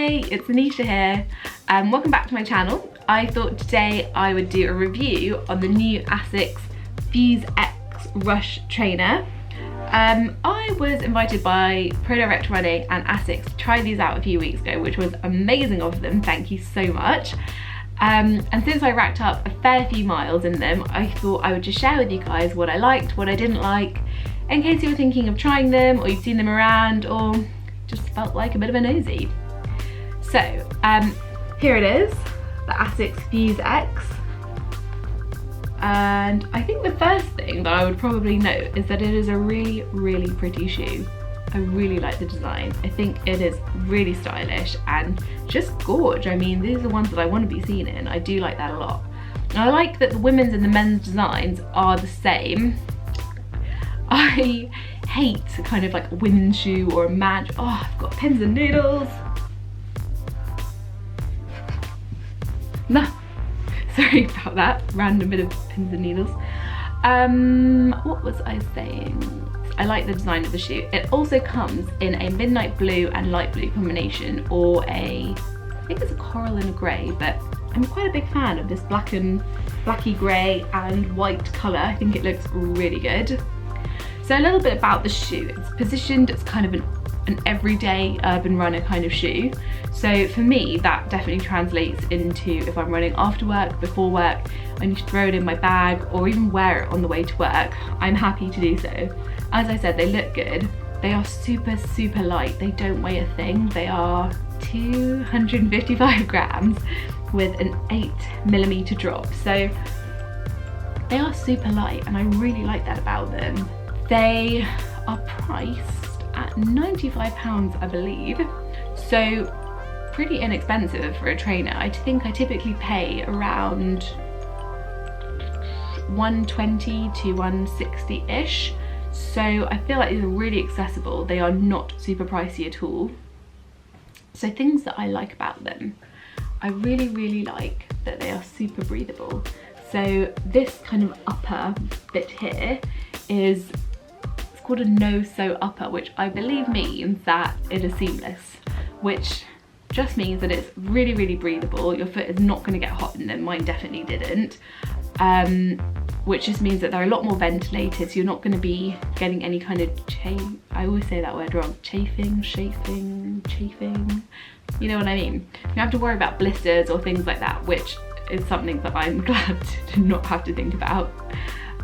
Hi, it's Aneesha here. Welcome back to my channel. I thought today I would do a review on the new Asics FuzeX Rush trainer. I was invited by Pro Direct Running and Asics to try these out a few weeks ago, which was amazing of them. Thank you so much. And since I racked up a fair few miles in them, I thought I would just share with you guys what I liked, what I didn't like, in case you were thinking of trying them or you've seen them around or just felt like a bit of a nosy. So here it is, the Asics FuzeX. And I think the first thing that I would probably note is that it is a really, really pretty shoe. I really like the design. I think it is really stylish and just gorge. I mean, these are the ones that I want to be seen in. I do like that a lot. And I like that the women's and the men's designs are the same. I hate kind of like a women's shoe or a man. Oh, I've got pins and needles. No, sorry about that. Random bit of pins and needles. What was I saying? I like the design of the shoe. It also comes in a midnight blue and light blue combination, or I think it's a coral and a grey, but I'm quite a big fan of this blacky grey and white colour. I think it looks really good. So a little bit about the shoe. It's positioned as kind of an everyday urban runner kind of shoe. So for me, that definitely translates into if I'm running after work, before work, I need to throw it in my bag or even wear it on the way to work, I'm happy to do so. As I said, they look good. They are super, super light. They don't weigh a thing. They are 255 grams with an 8mm drop. So they are super light and I really like that about them. They are priced at £95, I believe. So pretty inexpensive for a trainer. I think I typically pay around 120 to 160-ish. So I feel like these are really accessible. They are not super pricey at all. So things that I like about them. I really, really like that they are super breathable. So this kind of upper bit here is called a no-sew upper, which I believe means that it is seamless, which just means that it's really, really breathable. Your foot is not going to get hot in them. Mine definitely didn't. Which just means that they're a lot more ventilated, so you're not going to be getting any kind of I always say that word wrong. Chafing. You know what I mean? You don't have to worry about blisters or things like that, which is something that I'm glad to not have to think about.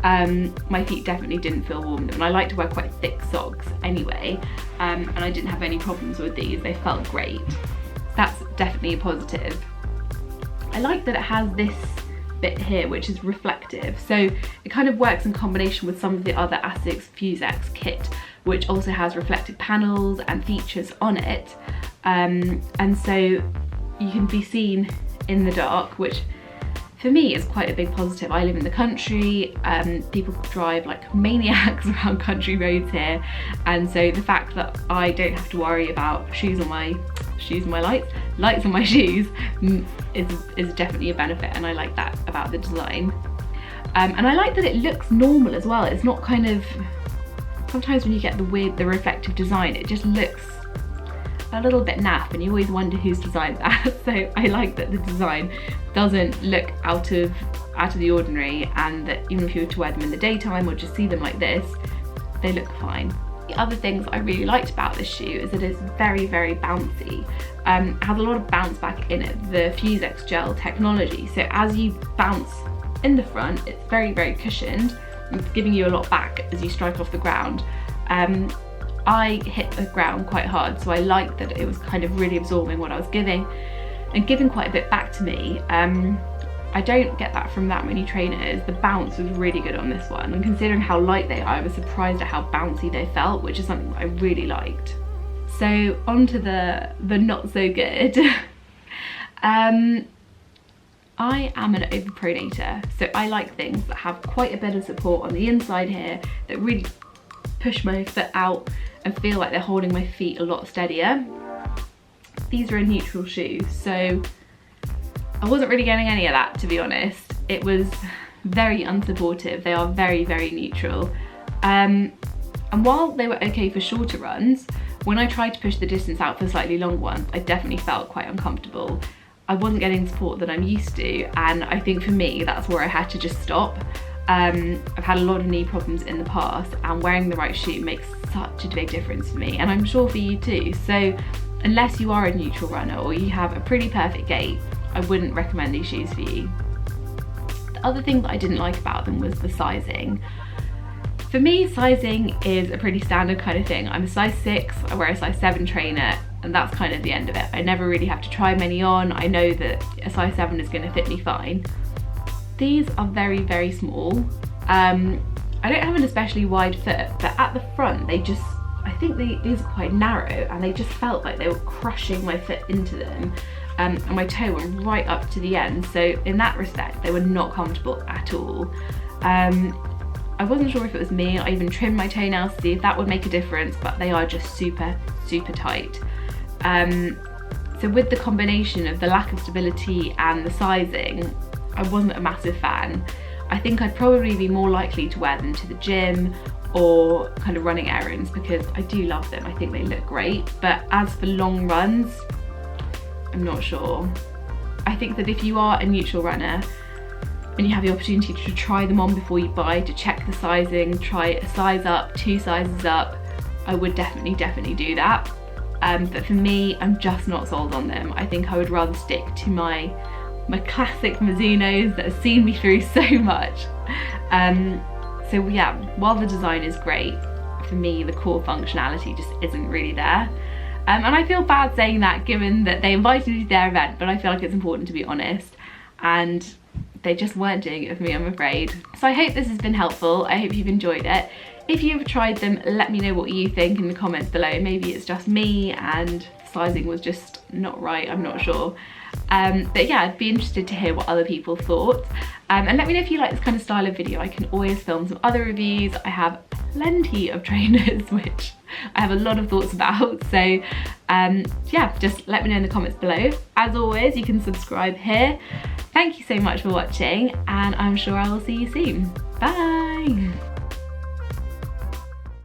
My feet definitely didn't feel warm, and I like to wear quite thick socks anyway, and I didn't have any problems with these. They felt great. That's definitely a positive. I like that it has this bit here which is reflective, so it kind of works in combination with some of the other Asics FuzeX kit, which also has reflective panels and features on it, and so you can be seen in the dark, which for me is quite a big positive. I live in the country, people drive like maniacs around country roads here, and so the fact that I don't have to worry about lights on my shoes is definitely a benefit, and I like that about the design. And I like that it looks normal as well. It's not kind of, sometimes when you get the reflective design, it just looks a little bit naff and you always wonder who's designed that. So I like that the design doesn't look out of the ordinary, and that even if you were to wear them in the daytime or just see them like this, they look fine. The other things I really liked about this shoe is that it's very, very bouncy. It has a lot of bounce back in it, the FuzeX gel technology. So as you bounce in the front, it's very, very cushioned. It's giving you a lot back as you strike off the ground. I hit the ground quite hard, so I liked that it was kind of really absorbing what I was giving and giving quite a bit back to me. I don't get that from that many trainers. The bounce was really good on this one, and considering how light they are, I was surprised at how bouncy they felt, which is something that I really liked. So on to the not so good. I am an overpronator, so I like things that have quite a bit of support on the inside here, that really push my foot out and feel like they're holding my feet a lot steadier. These are a neutral shoe, so I wasn't really getting any of that, to be honest. It was very unsupportive. They are very, very neutral. And while they were okay for shorter runs, when I tried to push the distance out for slightly longer ones, I definitely felt quite uncomfortable. I wasn't getting support that I'm used to, and I think for me that's where I had to just stop. I've had a lot of knee problems in the past, and wearing the right shoe makes such a big difference for me, and I'm sure for you too. So unless you are a neutral runner or you have a pretty perfect gait, I wouldn't recommend these shoes for you. The other thing that I didn't like about them was the sizing. For me, sizing is a pretty standard kind of thing. I'm a size 6, I wear a size 7 trainer, and that's kind of the end of it. I never really have to try many on. I know that a size 7 is going to fit me fine. These are very, very small. I don't have an especially wide foot, but at the front, I think these are quite narrow, and they just felt like they were crushing my foot into them. And my toe went right up to the end. So in that respect, they were not comfortable at all. I wasn't sure if it was me. I even trimmed my toenails to see if that would make a difference, but they are just super, super tight. So with the combination of the lack of stability and the sizing, I wasn't a massive fan. I think I'd probably be more likely to wear them to the gym or kind of running errands, because I do love them. I think they look great, but as for long runs, I'm not sure. I think that if you are a neutral runner and you have the opportunity to try them on before you buy, to check the sizing, try a size up, 2 sizes up, I would definitely do that. But for me, I'm just not sold on them. I think I would rather stick to my classic Mizunos that have seen me through so much. So yeah, while the design is great, for me the core functionality just isn't really there. And I feel bad saying that, given that they invited me to their event, but I feel like it's important to be honest, and they just weren't doing it for me, I'm afraid. So I hope this has been helpful. I hope you've enjoyed it. If you've tried them, let me know what you think in the comments below. Maybe it's just me and sizing was just not right, I'm not sure. But yeah, I'd be interested to hear what other people thought. And let me know if you like this kind of style of video. I can always film some other reviews. I have plenty of trainers, which I have a lot of thoughts about. So yeah, just let me know in the comments below. As always, you can subscribe here. Thank you so much for watching, and I'm sure I will see you soon. Bye.